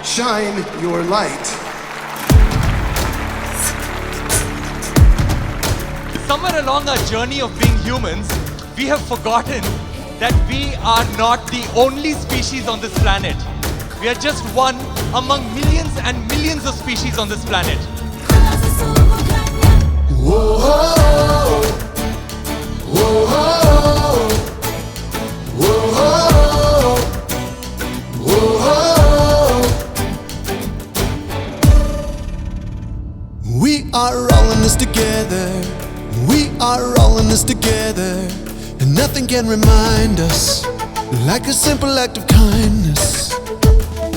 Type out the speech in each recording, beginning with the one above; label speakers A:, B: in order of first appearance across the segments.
A: Shine your light.
B: Somewhere along our journey of being humans, we have forgotten that we are not the only species on this planet. We are just one among millions and millions of species on this planet.
A: Whoa, whoa, whoa, whoa. We are all in this together. We are all in this together. And nothing can remind us like a simple act of kindness.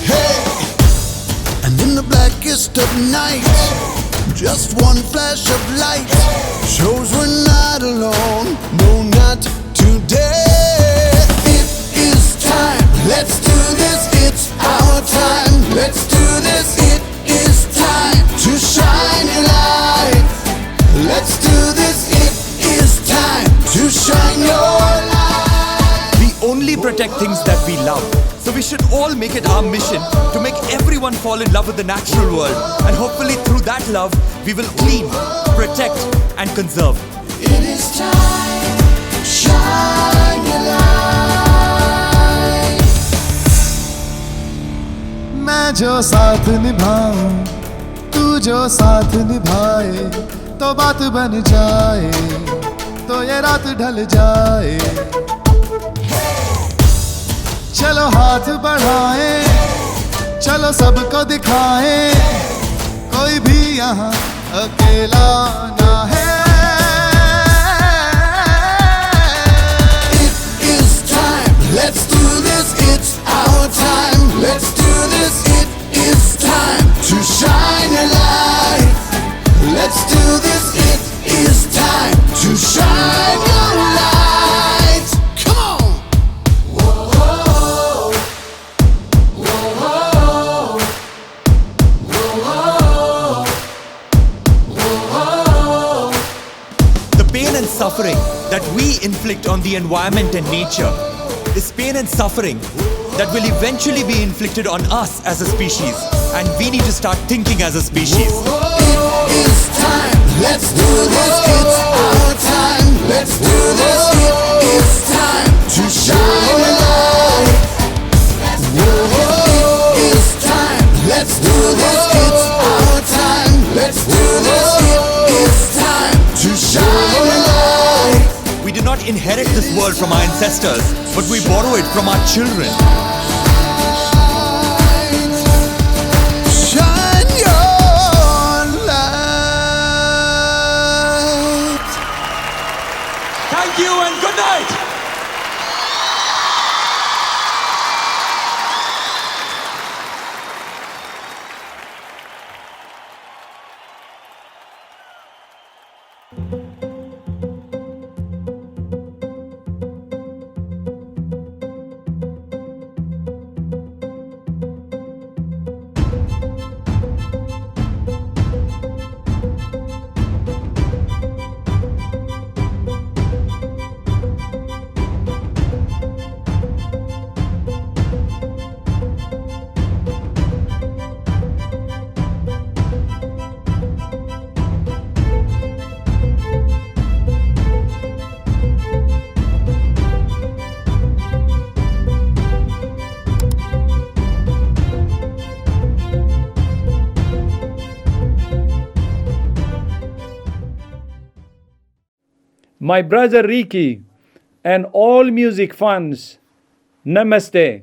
A: Hey! And in the blackest of night, just one flash of light shows we're not alone. No, not today. It is time. Let's do this. It's our time. Let's do this. It is time to shine your light. Let's do this. It is time to shine your light.
C: We only protect things that we love. So we should all make it our mission to make everyone fall in love with the natural world. And hopefully through that love, we will clean, protect and conserve.
A: It is time. Shine your light.
D: मैं जो साथ निभाऊं, तू जो साथ निभाए, तो बात बन जाए, तो ये रात ढल जाए. चलो हाथ बढ़ाएं, चलो सबको दिखाएं, कोई भी यहाँ अकेला ना है.
A: It is time. Let's do this. It's our time. Let's do this. It is time to shine your light. Let's do this. It is time to shine your light. Come on. Whoa, whoa, whoa.
C: The pain and suffering that we inflict on the environment and nature is pain and suffering that will eventually be inflicted on us as a species. And we need to start thinking as a species.
A: It is time. Let's do this. It's our time. Let's do this. It is time to shine your light. It is time. Let's do this. It's our time. Let's do this. It is time to shine your light.
C: We do not inherit this world from our ancestors, but we borrow it from our children.
A: Shine your light.
B: Thank you and good night.
E: My brother Ricky and all music fans, Namaste.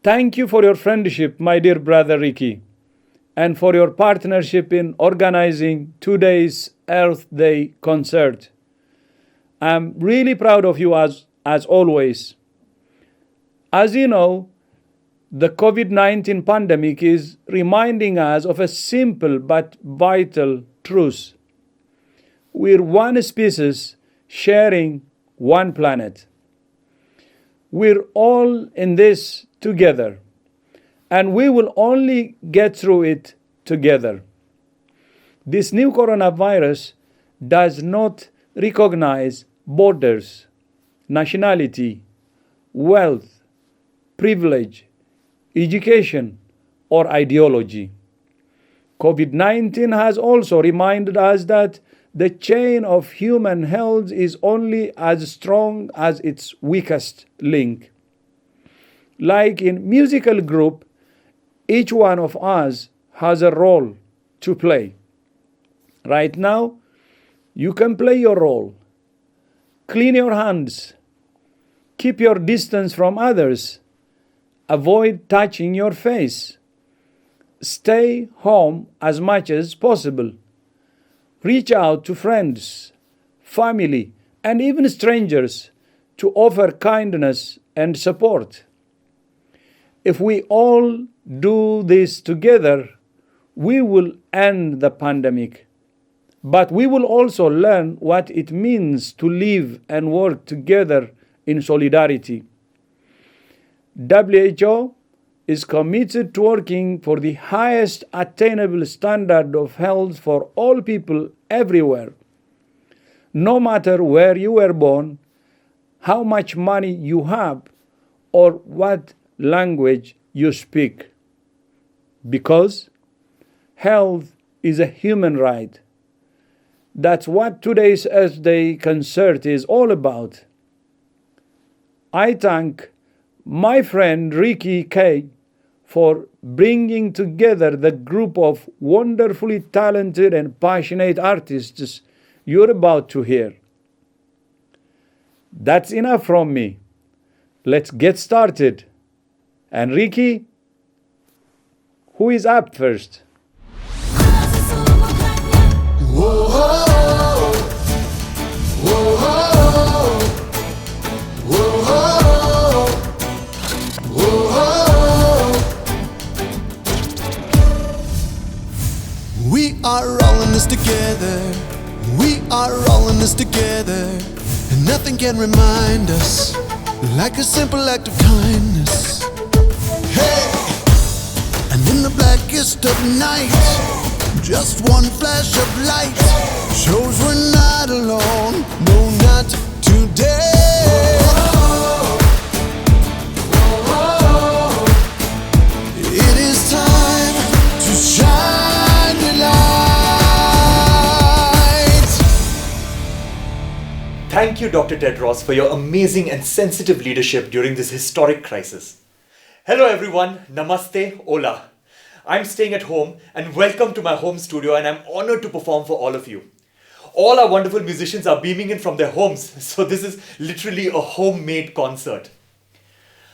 E: Thank you for your friendship, my dear brother Ricky, and for your partnership in organizing today's Earth Day concert. I'm really proud of you as always. As you know, the COVID-19 pandemic is reminding us of a simple but vital truth. We're one species sharing one planet. We're all in this together, and we will only get through it together. This new coronavirus does not recognize borders, nationality, wealth, privilege, education, or ideology. COVID-19 has also reminded us that the chain of human health is only as strong as its weakest link. Like in musical group, each one of us has a role to play. Right now, you can play your role. Clean your hands. Keep your distance from others. Avoid touching your face. Stay home as much as possible. Reach out to friends, family, and even strangers to offer kindness and support. If we all do this together, we will end the pandemic. But we will also learn what it means to live and work together in solidarity. WHO is committed to working for the highest attainable standard of health for all people everywhere. No matter where you were born, how much money you have, or what language you speak. Because health is a human right. That's what today's Earth Day concert is all about. I thank my friend Ricky K for bringing together the group of wonderfully talented and passionate artists you're about to hear. That's enough from me. Let's get started. And Ricky, who is up first?
A: We are all in this together. We are all in this together. And nothing can remind us like a simple act of kindness. Hey! And in the blackest of night, just one flash of light shows we're not alone. No, not today. It is time to shine the light.
C: Thank you, Dr. Tedros, for your amazing and sensitive leadership during this historic crisis. Hello everyone, namaste, hola. I'm staying at home and welcome to my home studio, and I'm honored to perform for all of you. All our wonderful musicians are beaming in from their homes, so this is literally a homemade concert.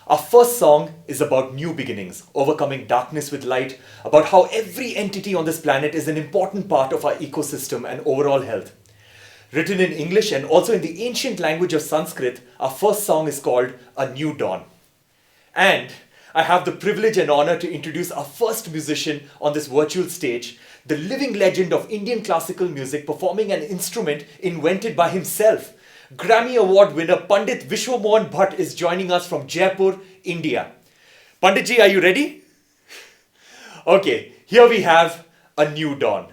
C: Our first song is about new beginnings, overcoming darkness with light, about how every entity on this planet is an important part of our ecosystem and overall health. Written in English and also in the ancient language of Sanskrit, our first song is called A New Dawn. And I have the privilege and honor to introduce our first musician on this virtual stage, the living legend of Indian classical music, performing an instrument invented by himself. Grammy Award winner Pandit Vishwamohan Bhatt is joining us from Jaipur, India. Panditji, are you ready? Okay, here we have A New Dawn.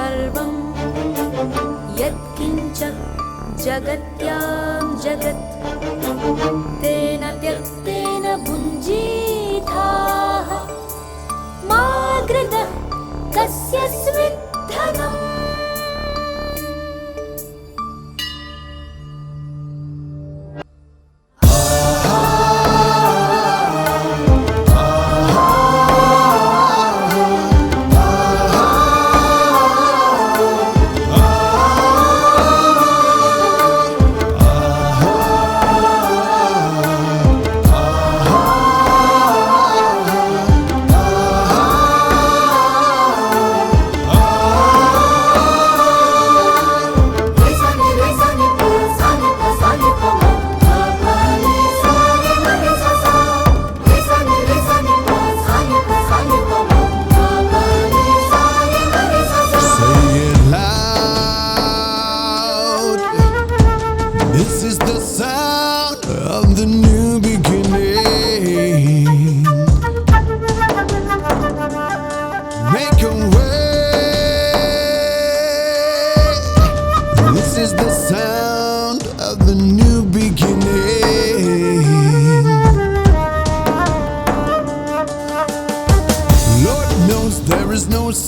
F: सर्वं यत्किञ्च जगत्यां जगत् तेन त्यक्तेन भुञ्जीथाः मा घृतः कस्यस्मिन् धनम्।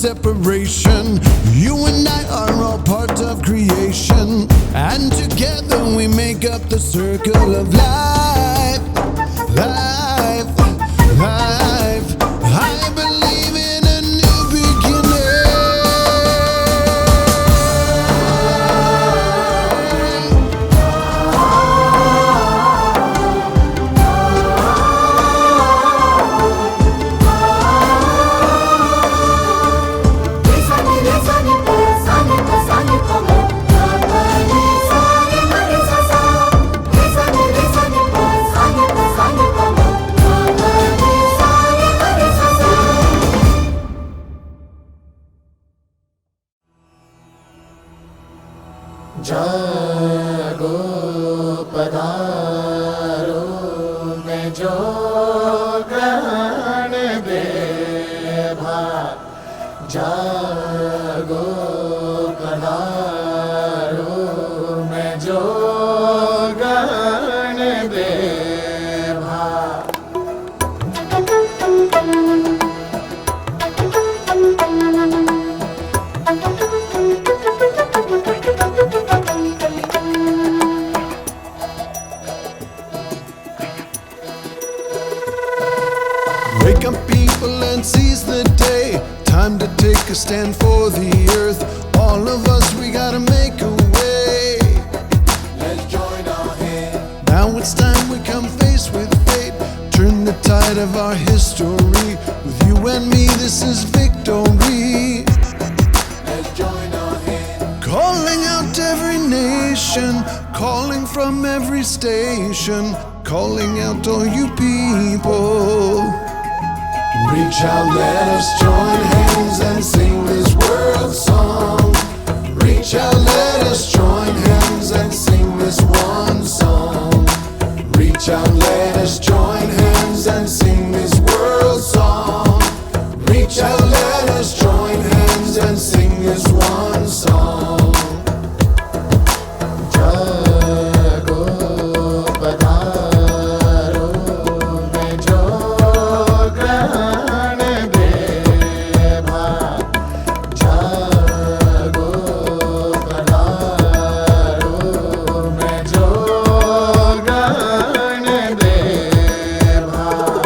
A: Separation, you and I are all part of creation, and together we make up the circle of life, life, life. I believe in a new beginning.
D: जागो पधारो में जो ग्रहण दे भाग। जागो पधारो में जो ग्रहण दे भाग।
A: Wake up, people, and seize the day. Time to take a stand for the earth. All of us, we gotta make a way. Let's join our hands. Now it's time we come face with fate. Turn the tide of our history. With you and me, this is victory. Let's join our hands. Calling out every nation, calling from every station, calling out all you people. Reach out, let us join hands and sing this world song. Reach out, let us join hands and sing this one song. Reach out, let us join hands and sing this world song. Reach out, let us join hands and sing this one song.
D: जागो पधारो में जो ग्रहण दे भाग। जागो पधारो में जो ग्रहण दे भाग।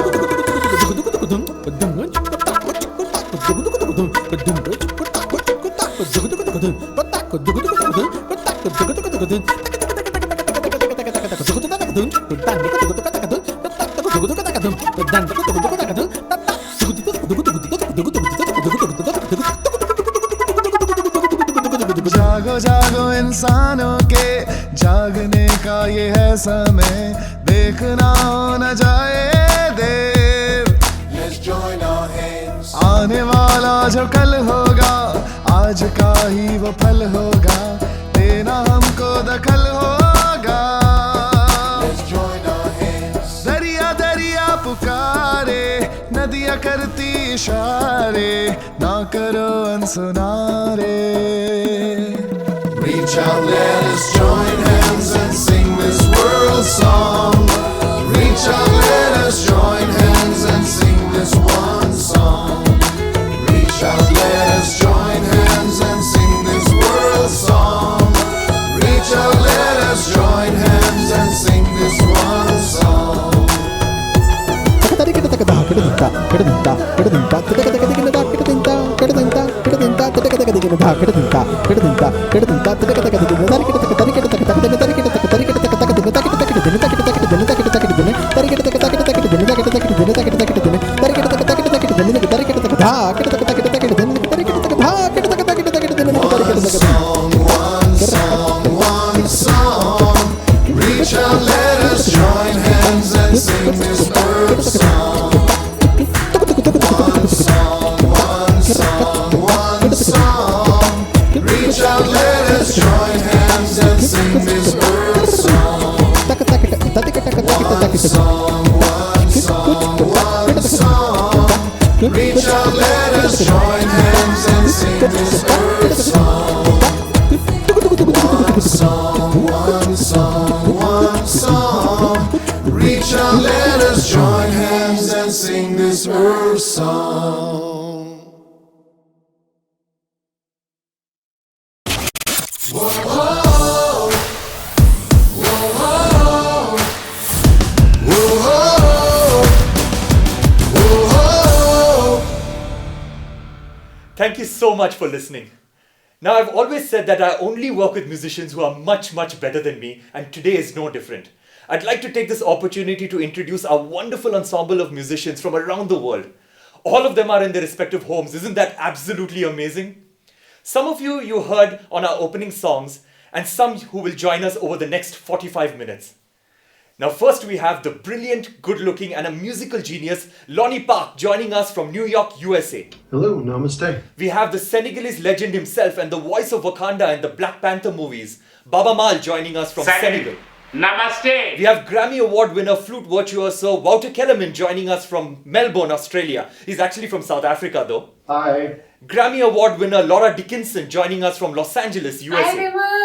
D: जागो जागो इंसानों के जागने का ये है समय, देखना हो न जाए देर। Let's join our hands. आने वाला जो कल होगा, आज का ही वो फल होगा, देना हमको दखल होगा। Let's join our hands. दरिया दरिया पुकारे, नदियां करती इशारे ना करो अनसुना रे Reach out, let us join hands and sing this world song. Reach out, let us join hands and sing this one song. Reach out, let us join hands and sing this world song. Reach out, let us join hands and sing this one song. One song. Reach out, let us join hands and sing this world song. One song. Reach out, let us join hands and sing this world song. One song. Reach out, let us join hands and sing this world song. One song. Reach out, let us join hands and sing this earth song.
C: Thank you so much for listening. Now, I've always said that I only work with musicians who are much, much better than me, and today is no different. I'd like to take this opportunity to introduce our wonderful ensemble of musicians from around the world. All of them are in their respective homes. Isn't that absolutely amazing? Some of you heard on our opening songs, and some who will join us over the next 45 minutes. Now, first we have the brilliant, good-looking, and a musical genius, Lonnie joining us from New York, USA.
G: Hello, namaste.
C: We have the Senegalese legend himself and the voice of Wakanda in the Black Panther movies, Baba Mal, joining us from Senegal.
H: Namaste.
C: We have Grammy Award winner flute virtuoso Wouter Kellerman joining us from Melbourne, Australia. He's actually from South Africa though.
G: Hi.
C: Grammy Award winner Laura Dickinson joining us from Los Angeles, USA.
F: Hi everyone.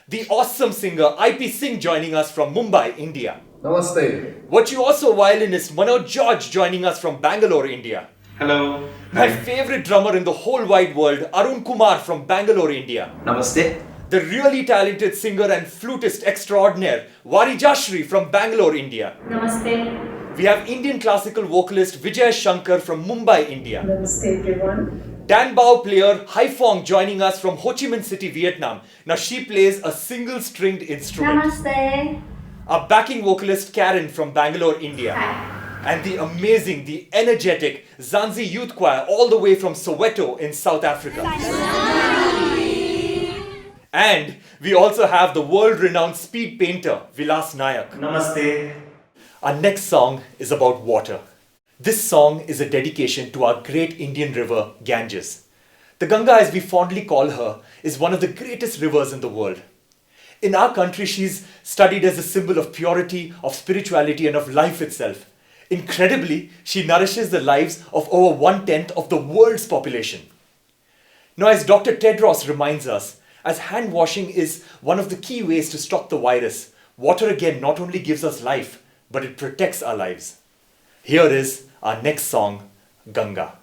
C: The awesome singer IP Singh joining us from Mumbai, India.
G: Namaste.
C: Virtuoso violinist Manoj joining us from Bangalore, India.
H: Hello.
C: My favorite drummer in the whole wide world, Arun Kumar from Bangalore, India.
H: Namaste.
C: The really talented singer and flutist extraordinaire, Varijashree from Bangalore, India.
I: Namaste.
C: We have Indian classical vocalist Vijayaa Shanker from Mumbai, India.
I: Namaste everyone.
C: Dan Bao player Phuong joining us from Ho Chi Minh City, Vietnam. Now she plays a single-stringed instrument.
I: Namaste.
C: Our backing vocalist Karen from Bangalore, India.
I: Hi.
C: And the amazing, the energetic Mzansi Youth Choir all the way from Soweto in South Africa. And we also have the world-renowned speed painter Vilas Nayak.
H: Namaste.
C: Our next song is about water. This song is a dedication to our great Indian river, Ganges. The Ganga, as we fondly call her, is one of the greatest rivers in the world. In our country, she's studied as a symbol of purity, of spirituality, and of life itself. Incredibly, she nourishes the lives of over 1/10 of the world's population. Now, as Dr. Tedros reminds us, as hand washing is one of the key ways to stop the virus, water again not only gives us life, but it protects our lives. Here is our next song, Ganga.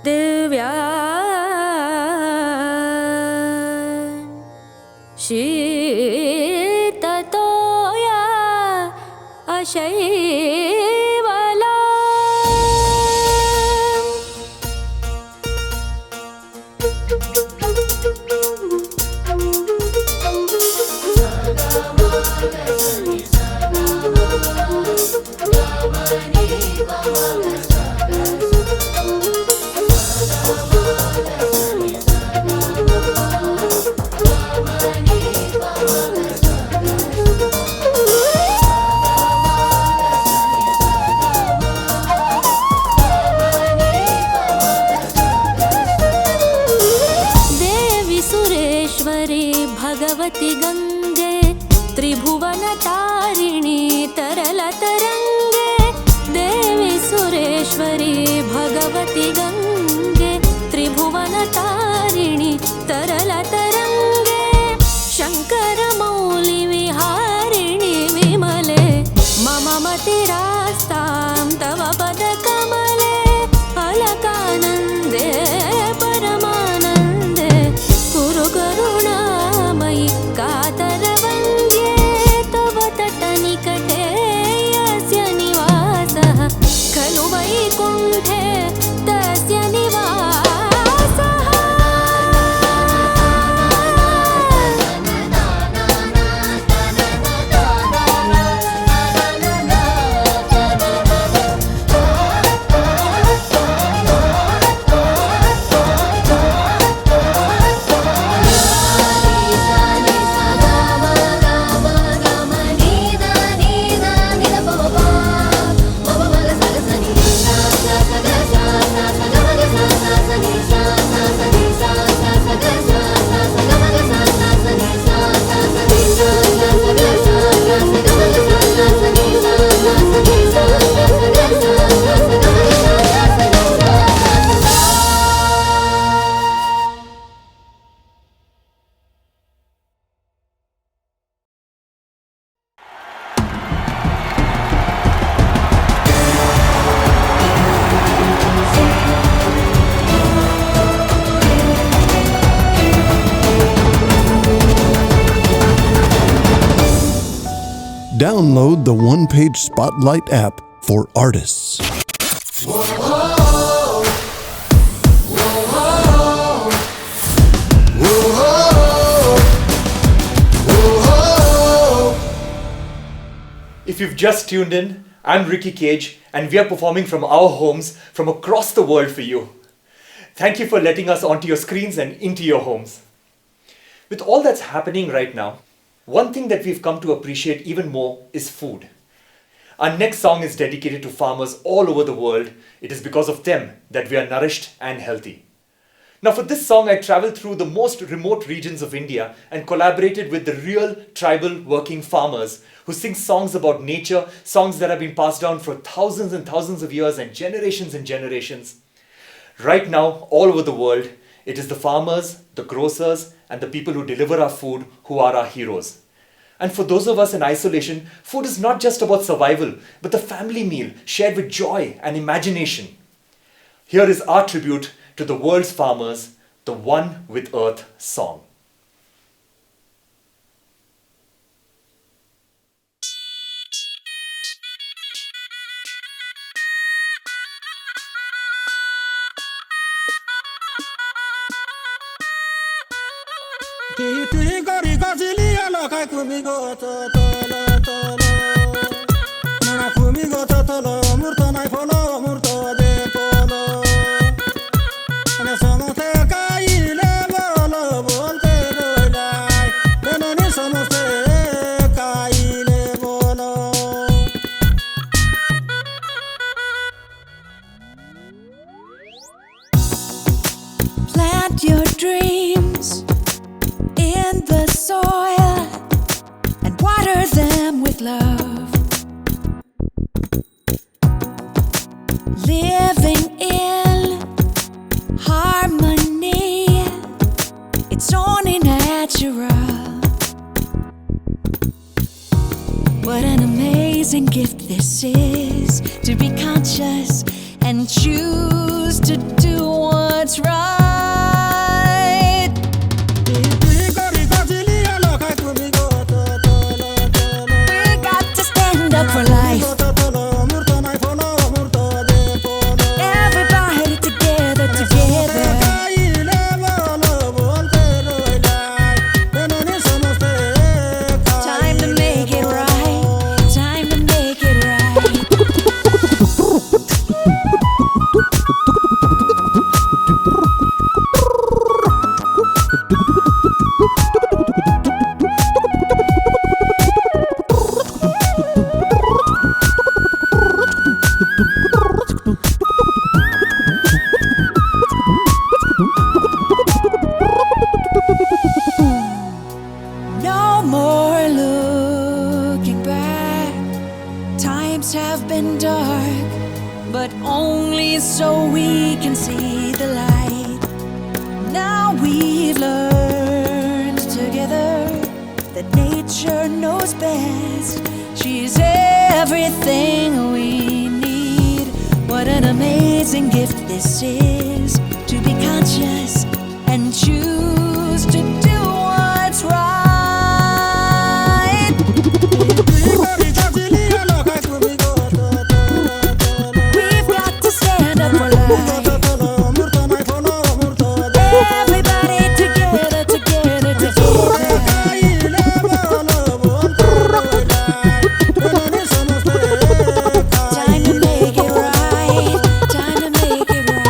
F: Divya शीततोया अशैवला Bhagwati Gange त्रिभुवन तारिणी तरल तरंगे देवी सुरेश्वरी भगवती गंगे त्रिभुवन तारिणी तरल तरंगे शंकर मौली विहारिणी विमले मम मतिरास्तां तव पद कमले अलकानंदे परमानंदे कुरु करुणा कातरवन्द्ये तव तटनिकटे यस्य निवासः खलु वैकुण्ठे तस्य निवासः
A: Download the one-page Spotlight app for artists.
C: If you've just tuned in, I'm Ricky Cage, and we are performing from our homes from across the world for you. Thank you for letting us onto your screens and into your homes. With all that's happening right now, one thing that we've come to appreciate even more is food. Our next song is dedicated to farmers all over the world. It is because of them that we are nourished and healthy. Now for this song, I traveled through the most remote regions of India and collaborated with the real tribal working farmers who sing songs about nature, songs that have been passed down for thousands and thousands of years and generations. Right now, all over the world, it is the farmers, the grocers, and the people who deliver our food who are our heroes. And for those of us in isolation, food is not just about survival, but the family meal shared with joy and imagination. Here is our tribute to the world's farmers, the One with Earth song.
J: Titi gori gazili alokai kumigo tolo tolo. Nana kumigo tolo murto nai polo murto de polo. Ane somote kai le bolo bolte bolai. Benoni somote kai le bolo.
F: Plant your dreams in the soil and water them with love. Living in harmony, it's only natural. What an amazing amazing gift this is, to be conscious and choose to do what's right. We got to stand up for life. Everybody together, together. Time to make it right. Time to make it right. No more looking back. Times have been dark, but only so we can see the light. Now we've learned together that nature knows best. She's everything we need. What an amazing gift this is, to be conscious and choose to do what's right. We've got to stand up for life. Everybody together, together, together. Time to make it right. Time to make it right.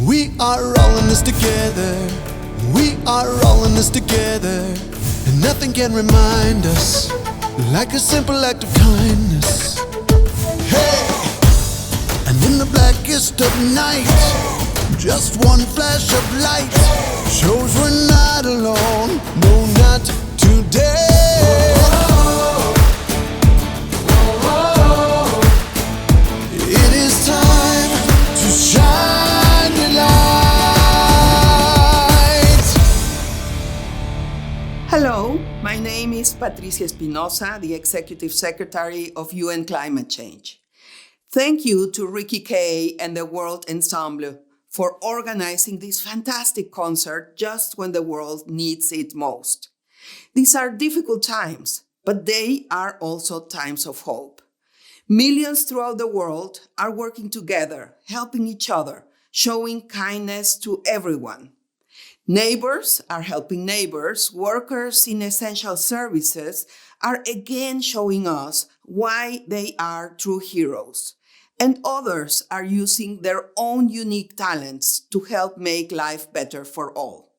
A: We are all in this together. We are all in this together. And nothing can remind us like a simple act of kindness. Hey! And in the blackest of night, just one flash of light shows we're not alone. No, not today. It is time to shine your light.
K: Hello, my name is Patricia Espinosa, the Executive Secretary of UN Climate Change. Thank you to Ricky Kay and the World Ensemble for organizing this fantastic concert just when the world needs it most. These are difficult times, but they are also times of hope. Millions throughout the world are working together, helping each other, showing kindness to everyone. Neighbors are helping neighbors. Workers in essential services are again showing us why they are true heroes. And others are using their own unique talents to help make life better for all.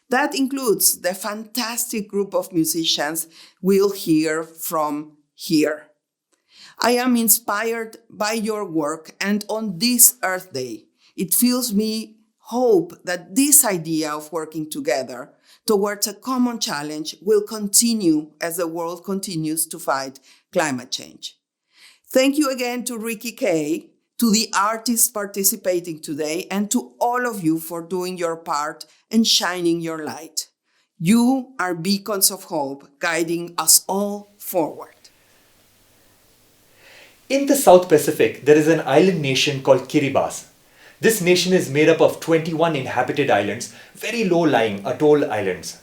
K: That includes the fantastic group of musicians we'll hear from here. I am inspired by your work, and on this Earth Day, it fills me hope that this idea of working together towards a common challenge will continue as the world continues to fight climate change. Thank you again to Ricky Kay, to the artists participating today, and to all of you for doing your part and shining your light. You are beacons of hope, guiding us all forward.
C: In the South Pacific, there is an island nation called Kiribati. This nation is made up of 21 inhabited islands, very low-lying atoll islands.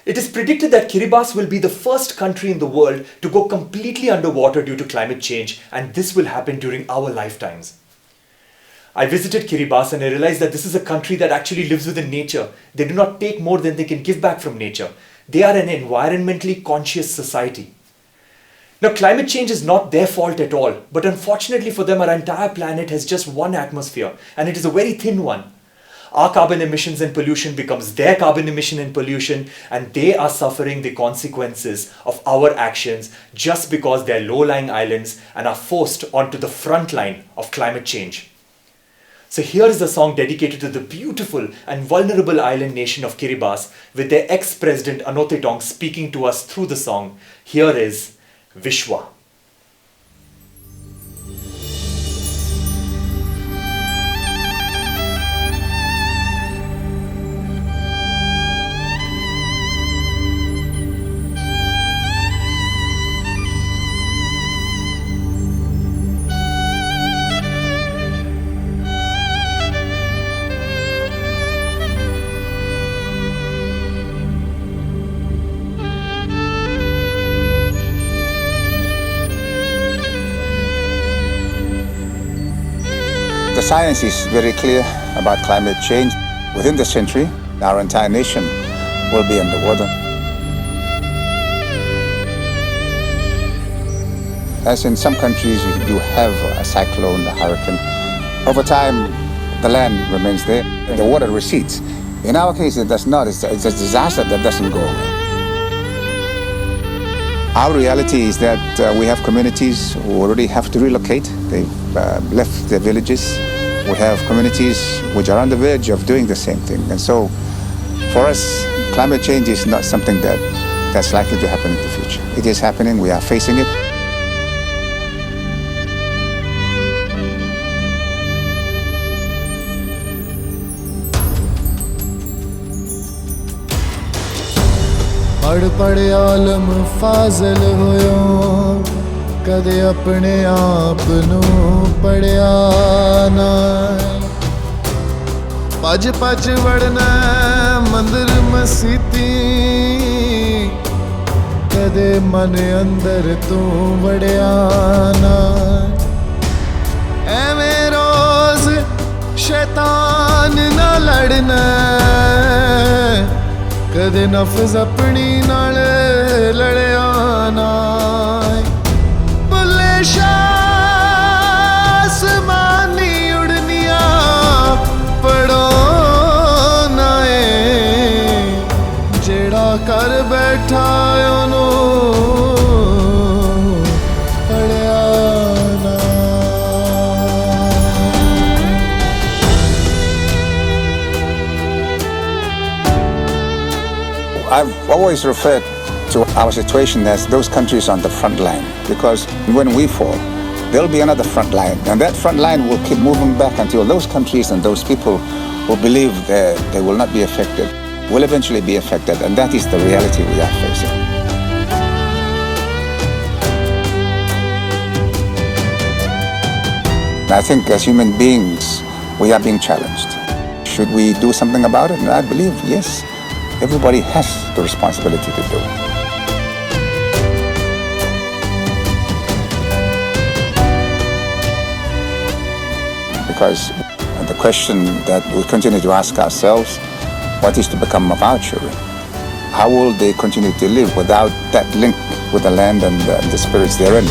C: It is predicted that Kiribati will be the first country in the world to go completely underwater due to climate change, and this will happen during our lifetimes. I visited Kiribati and I realized that this is a country that actually lives within nature. They do not take more than they can give back from nature. They are an environmentally conscious society. Now, climate change is not their fault at all, but unfortunately for them, our entire planet has just one atmosphere, and it is a very thin one. Our carbon emissions and pollution becomes their carbon emission and pollution, and they are suffering the consequences of our actions just because they're low-lying islands and are forced onto the front line of climate change. So here is a song dedicated to the beautiful and vulnerable island nation of Kiribati, with their ex-president Anothetong speaking to us through the song. Here is Vishwa.
L: The science is very clear about climate change. Within the century, our entire nation will be underwater. As in some countries, you have a cyclone, a hurricane. Over time, the land remains there, the water recedes. In our case, it does not. It's a disaster that doesn't go away. Our reality is that we have communities who already have to relocate. They've left their villages. We have communities which are on the verge of doing the same thing. And so, for us, climate change is not something that's likely to happen in the future. It is happening. We are facing it.
D: पढ़ आलम फाजल होयो कदे अपने आप नू पढ़िया ना पज पज वड़ना मंदिर मसीती कदे मन अंदर तू वड़िया ना एवें रोज शैतान ना लड़ना कदे नफ्स अपनी नाल लड़िया ना बुल्ले शाह आसमानी उड़निया पड़ो ना जेड़ा कर बैठा ओनू पड़िया ना
L: I've always referred to our situation as those countries on the front line, because when we fall, there'll be another front line, and that front line will keep moving back until those countries and those people who believe that they will not be affected will eventually be affected, and that is the reality we are facing. I think as human beings, we are being challenged. Should we do something about it? And I believe, yes. Everybody has the responsibility to do it. Because the question that we continue to ask ourselves, what is to become of our children? How will they continue to live without that link with the land and the spirits therein?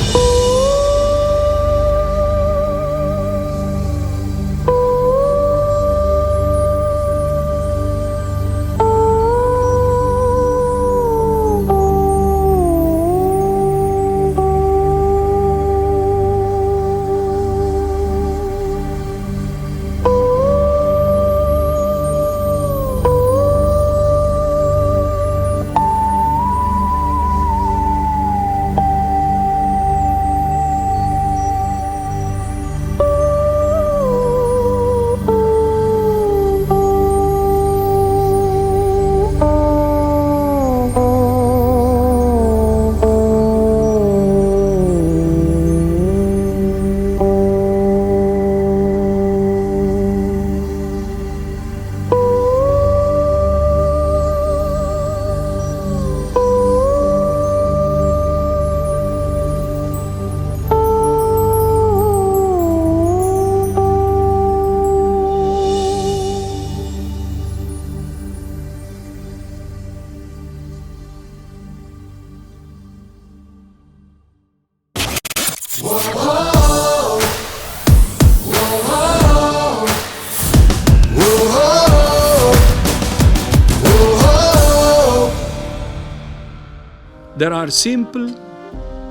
E: There are simple,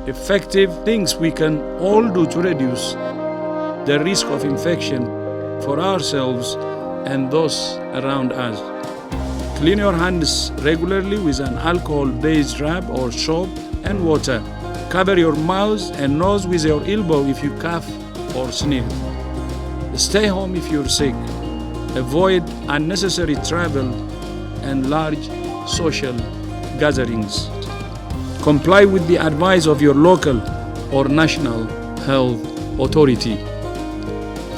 E: effective things we can all do to reduce the risk of infection for ourselves and those around us. Clean your hands regularly with an alcohol-based rag or soap and water. Cover your mouth and nose with your elbow if you cough or sneeze. Stay home if you're sick. Avoid unnecessary travel and large social gatherings. Comply with the advice of your local or national health authority.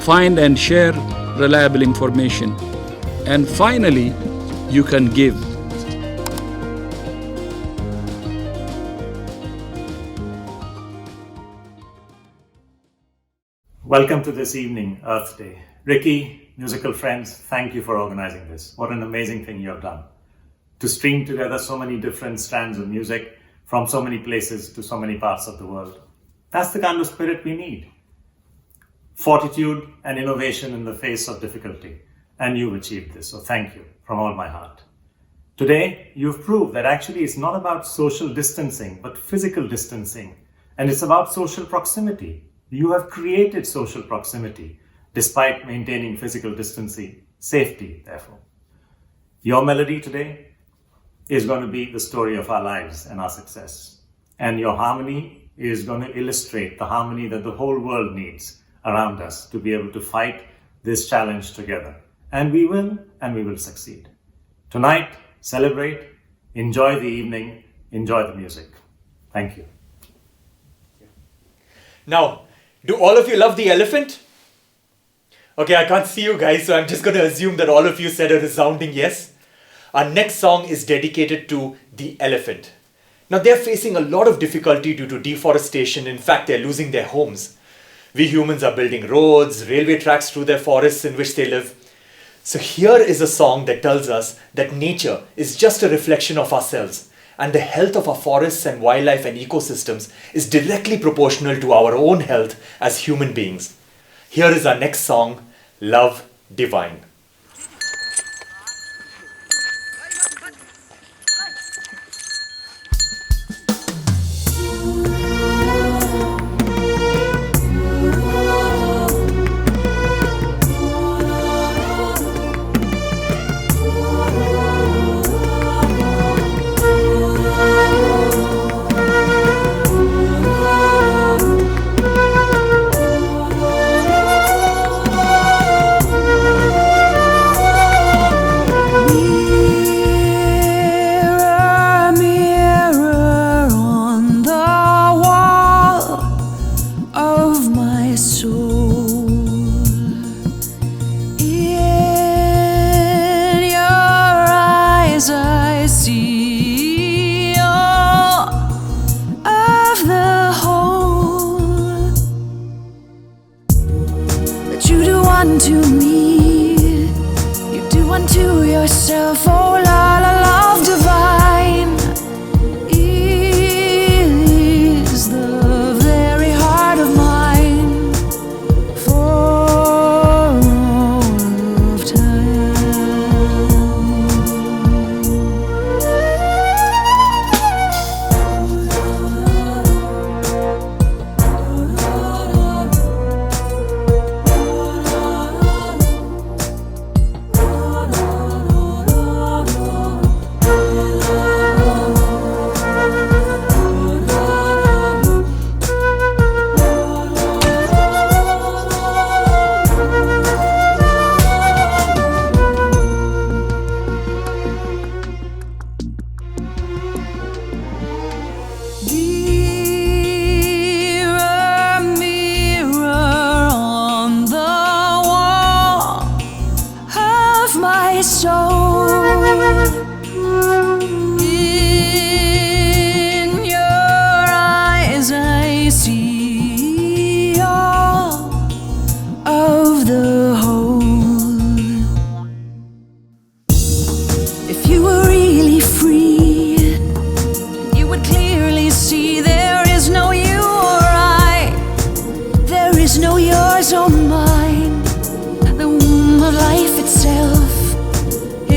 E: Find and share reliable information. And finally, you can give.
M: Welcome to this evening, Earth Day. Ricky, musical friends, thank you for organizing this. What an amazing thing you have done. To string together so many different strands of music from so many places to so many parts of the world. That's the kind of spirit we need. Fortitude and innovation in the face of difficulty. And you've achieved this, so thank you from all my heart. Today, you've proved that actually it's not about social distancing, but physical distancing. And it's about social proximity. You have created social proximity despite maintaining physical distancing, safety, therefore. Your melody today is going to be the story of our lives and our success. And your harmony is going to illustrate the harmony that the whole world needs around us to be able to fight this challenge together. And we will succeed. Tonight, celebrate, enjoy the evening, enjoy the music. Thank you.
C: Now, do all of you love the elephant? Okay, I can't see you guys, so I'm just going to assume that all of you said a resounding yes. Our next song is dedicated to the elephant. Now, they're facing a lot of difficulty due to deforestation. In fact, they're losing their homes. We humans are building roads, railway tracks through their forests in which they live. So here is a song that tells us that nature is just a reflection of ourselves, and the health of our forests and wildlife and ecosystems is directly proportional to our own health as human beings. Here is our next song, Love Divine.
F: unto me, you do unto yourself, oh la la, love divine is the very heart of mine for all of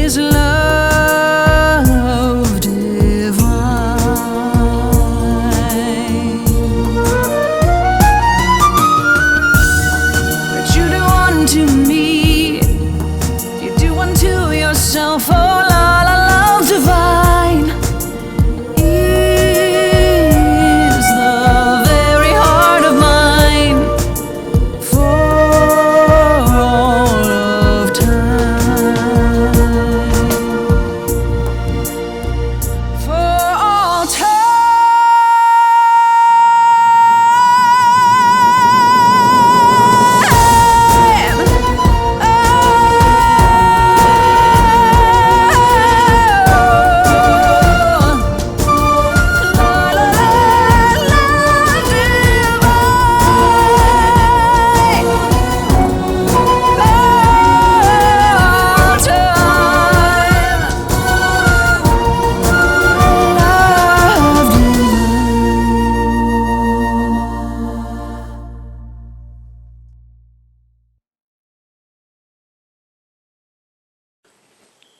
F: is love.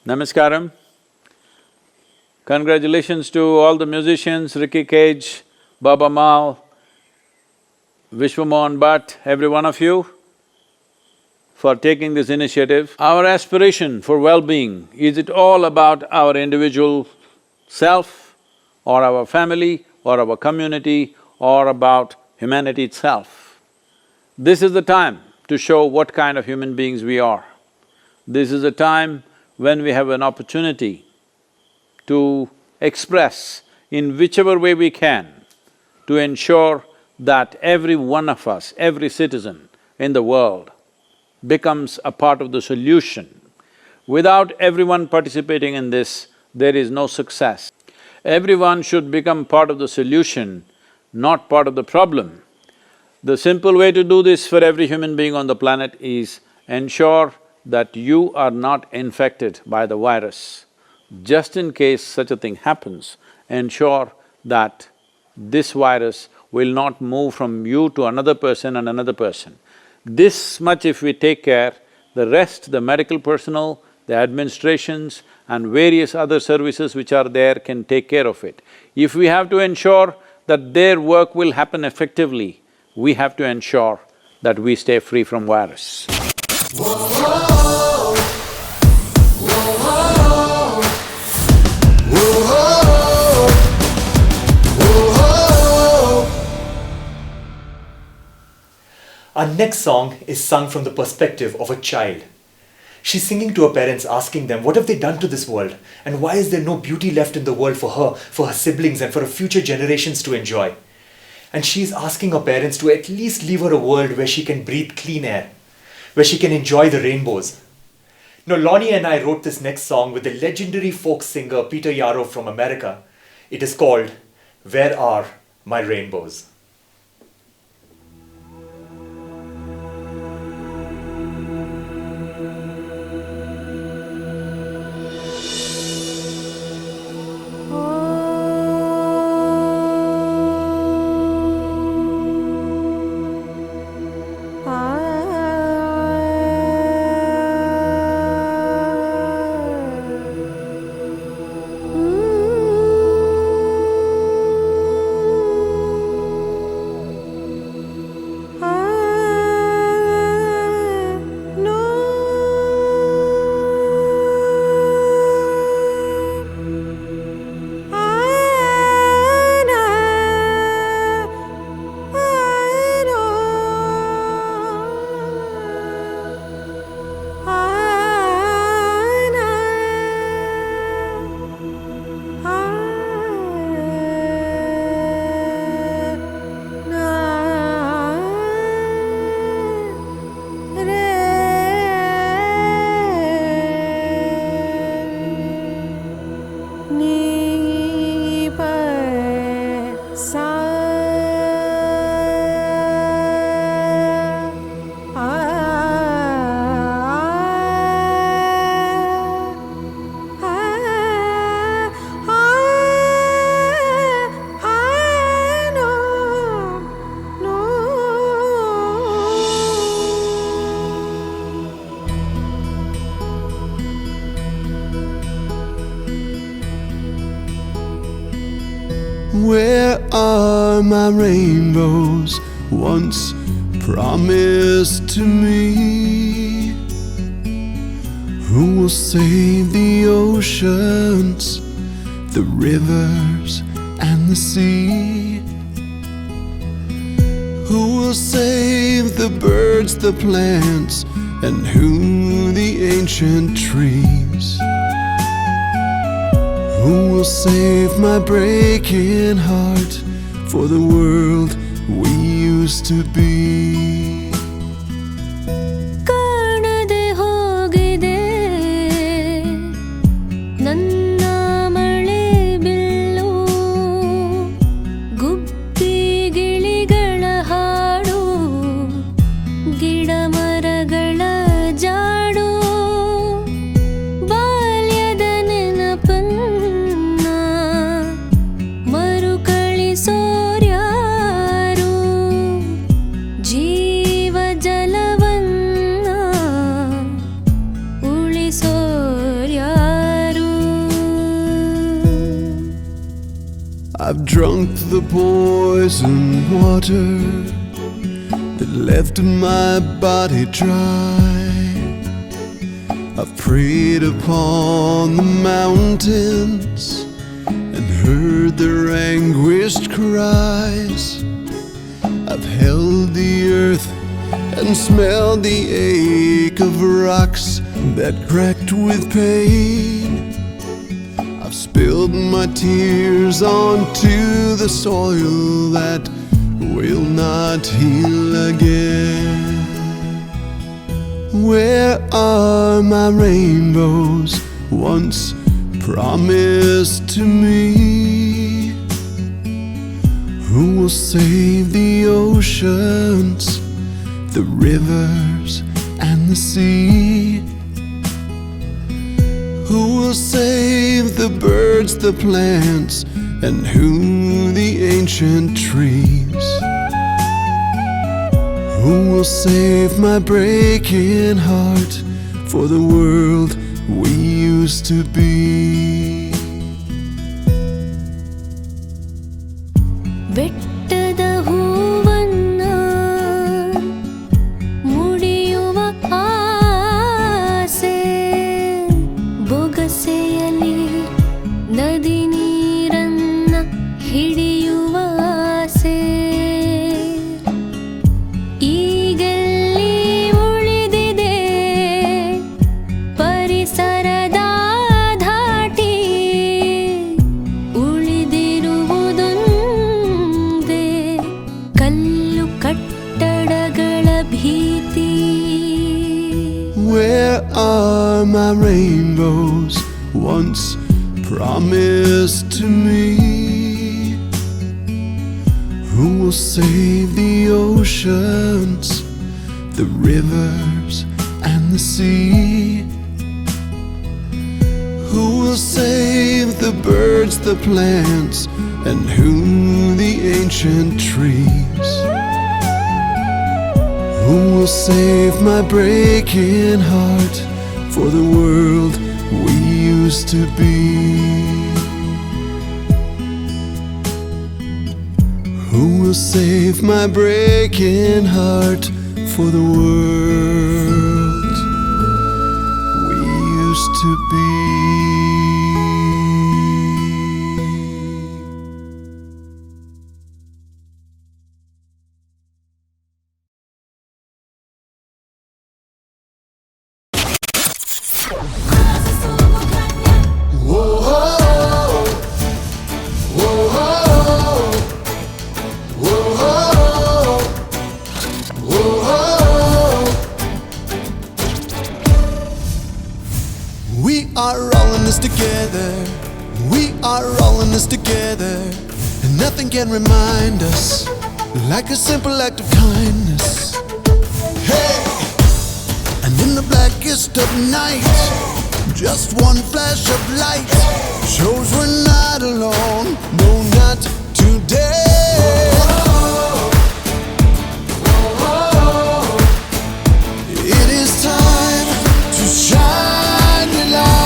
N: Namaskaram. Congratulations to all the musicians, Ricky Cage, Baba Mal, Vishwamohan Bhatt, every one of you, for taking this initiative. Our aspiration for well-being, is it all about our individual self, or our family, or our community, or about humanity itself? This is the time to show what kind of human beings we are. This is a time when we have an opportunity to express in whichever way we can to ensure that every one of us, every citizen in the world becomes a part of the solution. Without everyone participating in this, there is no success. Everyone should become part of the solution, not part of the problem. The simple way to do this for every human being on the planet is ensure that you are not infected by the virus. Just in case such a thing happens, ensure that this virus will not move from you to another person and another person. This much if we take care, the rest, the medical personnel, the administrations and various other services which are there can take care of it. If we have to ensure that their work will happen effectively, we have to ensure that we stay free from virus.
C: Our next song is sung from the perspective of a child. She's singing to her parents, asking them, what have they done to this world? And why is there no beauty left in the world for her siblings and for her future generations to enjoy? And she's asking her parents to at least leave her a world where she can breathe clean air, where she can enjoy the rainbows. Now, Lonnie and I wrote this next song with the legendary folk singer Peter Yarrow from America. It is called, Where Are My Rainbows?
A: Where are my rainbows once promised to me? Who will save the oceans, the rivers and the sea? Who will save the birds, the plants, and who the ancient trees? Who will save my breaking heart for the world we used to be?
F: Gee
A: I've drunk the poison water that left my body dry. I've prayed upon the mountains and heard their anguished cries. I've held the earth and smelled the ache of rocks that cracked with pain. I've spilled my tears onto the soil that will not heal again. Where are my rainbows once promised to me? Who will save the oceans, the rivers and the sea? Who will save the birds, the plants, and who the ancient trees? Who will save my breaking heart for the world we used to be?
O: ಬೆಟ್ಟದ ಹೂವನ್ನ ಮುಡಿಯುವ ಆಸೆ, ಬೊಗಸೆಯಲ್ಲಿ ನದಿ ನೀರನ್ನ ಹಿಡಿಯುವ ಆಸೆ. ಈಗೆಲ್ಲಿ ಉಳಿದಿದೆ ಪರಿಸರದ ಧಾಟಿ, ಉಳಿದಿರುವುದೊಂದೇ ಕಲ್ಲು ಕಟ್ಟಡಗಳ ಭೀತಿ.
A: Where are my rainbows once promised to me? Who will save the oceans, the rivers and the sea? Who will save the birds, the plants, and who the ancient trees? Who will save my breaking heart for the world we used to be? Who will save my breaking heart for the world we used to be? We are all in this together. We are all in this together. And nothing can remind us like a simple act of kindness. Hey! And in the blackest of night, just one flash of light shows we're not alone. No, not today. It is time to shine your light.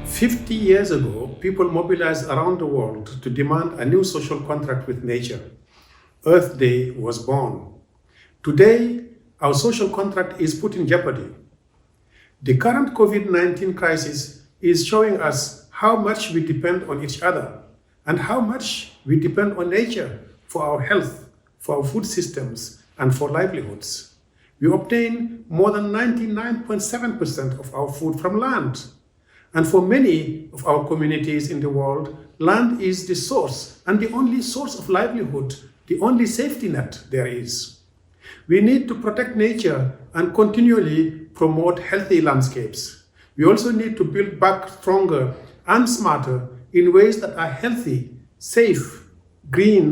P: 50 years ago, people mobilized around the world to demand a new social contract with nature. Earth Day was born. Today, our social contract is put in jeopardy. The current COVID-19 crisis is showing us how much we depend on each other and how much we depend on nature for our health, for our food systems, and for livelihoods. We obtain more than 99.7% of our food from land. And for many of our communities in the world, land is the source and the only source of livelihood, the only safety net there is. We need to protect nature and continually promote healthy landscapes. We also need to build back stronger and smarter in ways that are healthy, safe, green,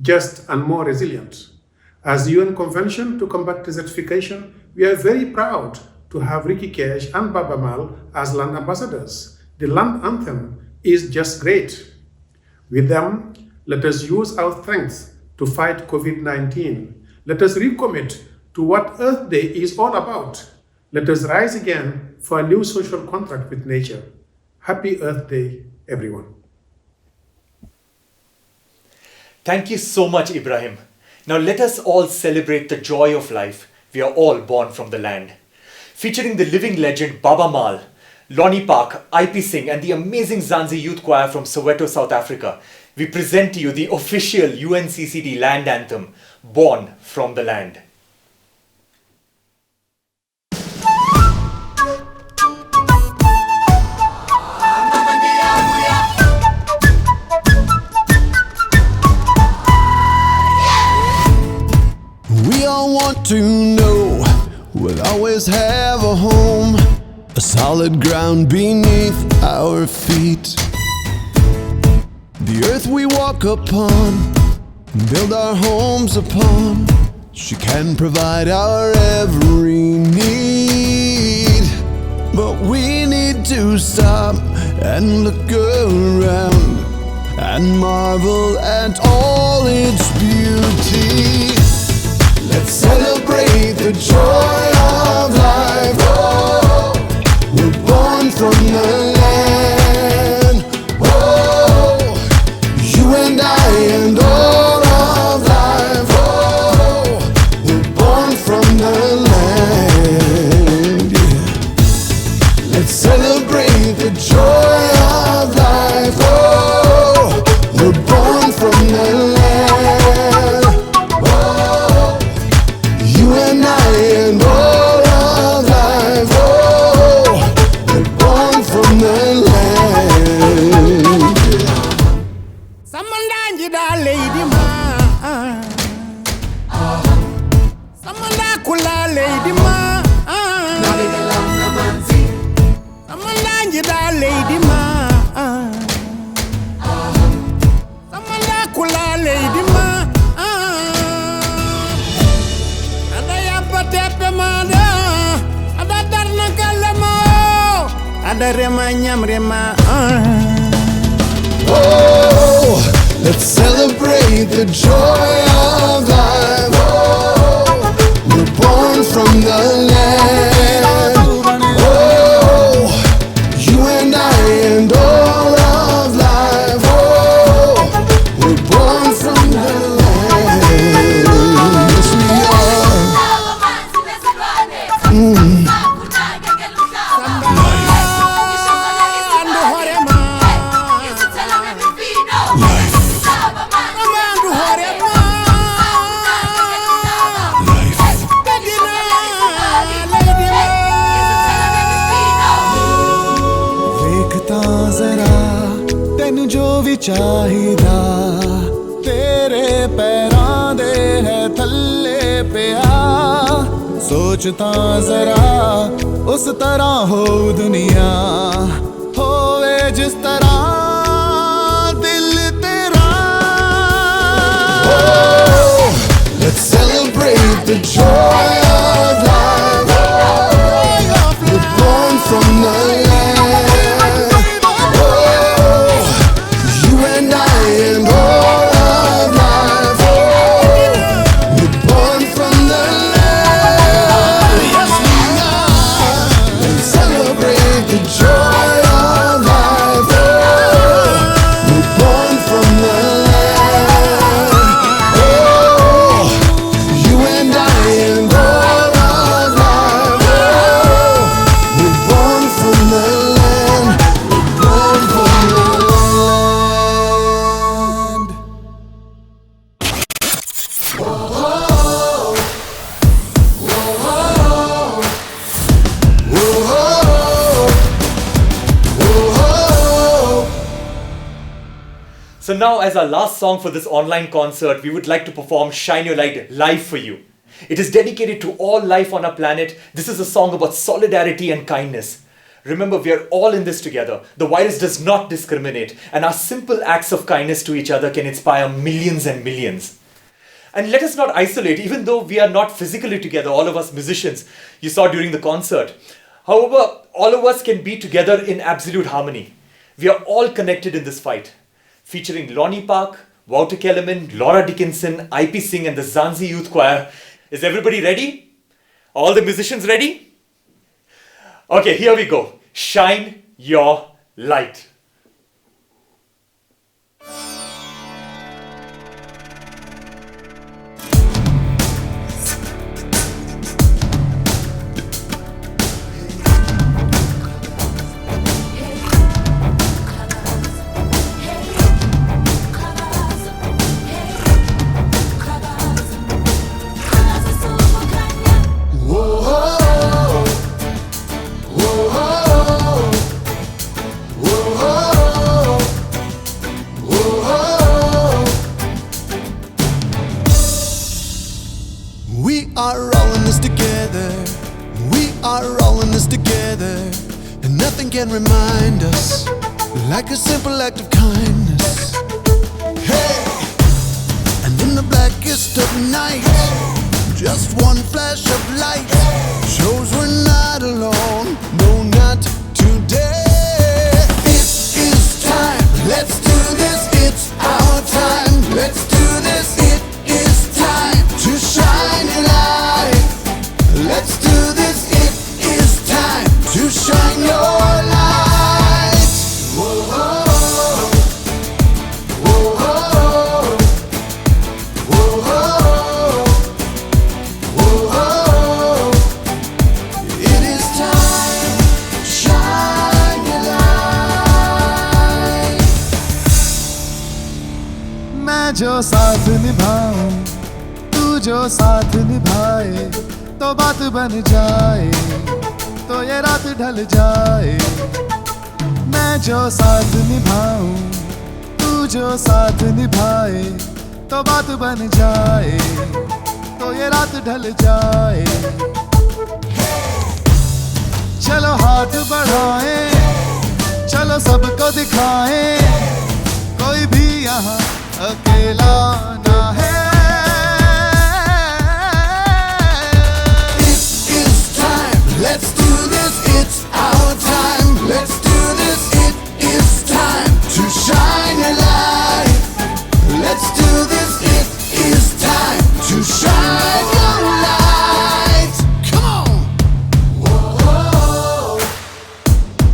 P: just, and more resilient. As the UN Convention to Combat Desertification, we are very proud to have Ricky Kesh and Baba Mal as land ambassadors. The land anthem is just great. With them, let us use our strength to fight COVID-19. Let us recommit to what Earth Day is all about. Let us rise again for a new social contract with nature. Happy Earth Day, everyone.
C: Thank you so much, Ibrahim. Now let us all celebrate the joy of life. We are all born from the land. Featuring the living legend Baba Mal, Lonnie Park, IP Singh and the amazing Mzansi Youth Choir from Soweto, South Africa, we present to you the official UNCCD land anthem, Born from the Land.
A: We all want to know we'll always have a home, a solid ground beneath our feet. The earth we walk upon, build our homes upon, she can provide our every need. But we need to stop and look around and marvel at all its beauty. Let's celebrate the joy of life. Oh, we're born from the land. Oh, you and I and all of life. Oh, we're born from the land. Yeah. Let's celebrate the joy of life. Oh, we're born from the land. And all of life, oh, we're born from the land.
J: Samandanji da lady ma, samanda kula lady ma, samandanji da lady ma, samanda kula lady ma.
A: Oh, let's celebrate the joy of life. Oh, we're born from the land. Oh, you and I and all of life. Oh, we're born from the land. Yes, we are.
D: ਚਾਹੀਦਾ ਤੇਰੇ ਪੈਰਾਂ ਦੇ ਹੈ ਥੱਲੇ ਪਿਆ ਸੋਚ ਤਾਂ ਜ਼ਰਾ ਉਸ ਤਰ੍ਹਾਂ ਹੋ ਦੁਨੀਆ ਹੋਵੇ ਜਿਸ ਤਰ੍ਹਾਂ ਦਿਲ ਤੇਰਾ
A: Let's celebrate the joy of life. We're born from the land. And all of life, oh, we're born from the land. Yes, we are. And celebrate the joy of life, oh, we're born from the land. Oh, you and I and all of life, oh, we're born from the land. We're born from the land.
C: So now, as our last song for this online concert, we would like to perform Shine Your Light live for you. It is dedicated to all life on our planet. This is a song about solidarity and kindness. Remember, we are all in this together. The virus does not discriminate, and our simple acts of kindness to each other can inspire millions and millions. And let us not isolate, even though we are not physically together, all of us musicians, you saw during the concert. However, all of us can be together in absolute harmony. We are all connected in this fight. Featuring Lonnie Park, Wouter Kellerman, Dickinson, IP Singh and the Mzansi Youth Choir. Is everybody ready? All the musicians ready?
B: Okay, here we go. Shine your light.
A: We are all in this together. We are all in this together. And nothing can remind us like a simple act of kindness. Hey! And in the blackest of night, just one flash of light shows we're not alone. No, not today. It is time. Let's do this. It's our time. Let's do this. It is time to shine a light. Let's do this. It is time to shine your light. Whoa, whoa, whoa, whoa, whoa, whoa. It is time. Shine your light.
D: मैं जो साथ निभाऊं, तू जो साथ निभाए, तो बात बन जाए, तो ये रात ढल जाए. मैं जो साथ निभाऊं, तू जो साथ निभाए, तो बात बन जाए, तो ये रात ढल जाए. चलो हाथ बढ़ाएं, चलो सबको दिखाएं, कोई भी यहाँ अकेला ना है.
A: Let's do this, it's our time. Let's do this, it is time to shine a light. Let's do this, it is time to shine your light. Come on! Whoa, whoa,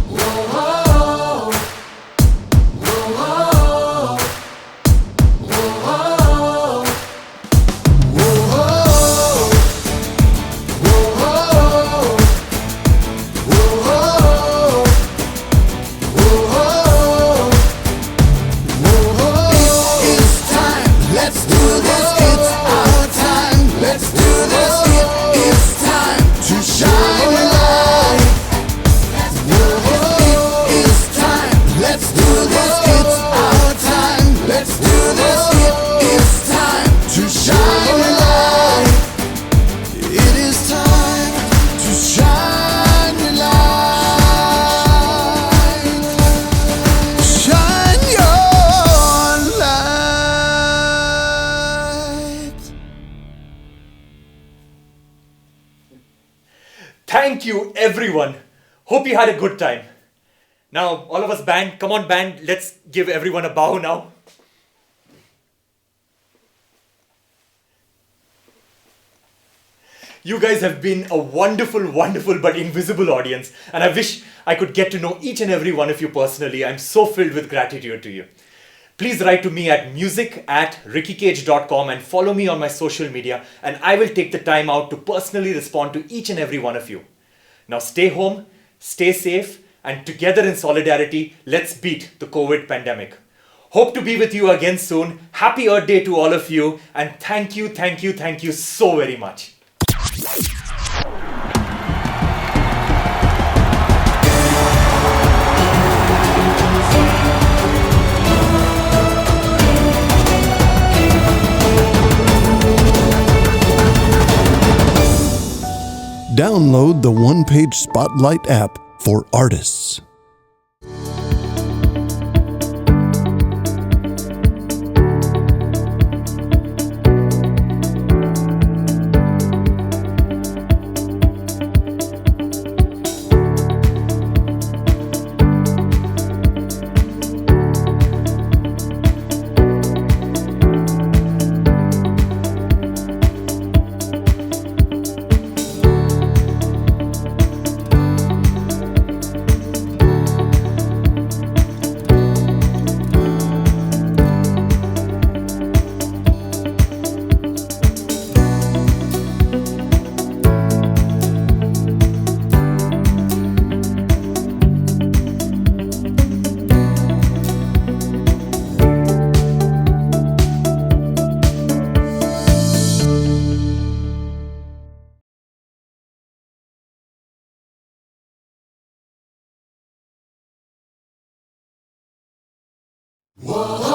A: whoa, whoa, whoa, whoa, Let's do this, it's our time. Let's do this, it is time to shine a light. It is time. Let's do this, it's our time. Let's do this, it is time to shine a light. It is time to shine a light. Shine your light.
B: Thank you, everyone. Hope you had a good time. Now, all of us band, come on band, let's give everyone a bow now. You guys have been a wonderful, wonderful but invisible audience, and I wish I could get to know each and every one of you personally. I'm so filled with gratitude to you. Please write to me at music@rickykage.com and follow me on my social media, and I will take the time out to personally respond to each and every one of you. Now stay home, stay safe, and together in solidarity, let's beat the COVID pandemic. Hope to be with you again soon. Happy Earth Day to all of you, and thank you so very much.
A: Download the one-page Spotlight app for artists. Whoa.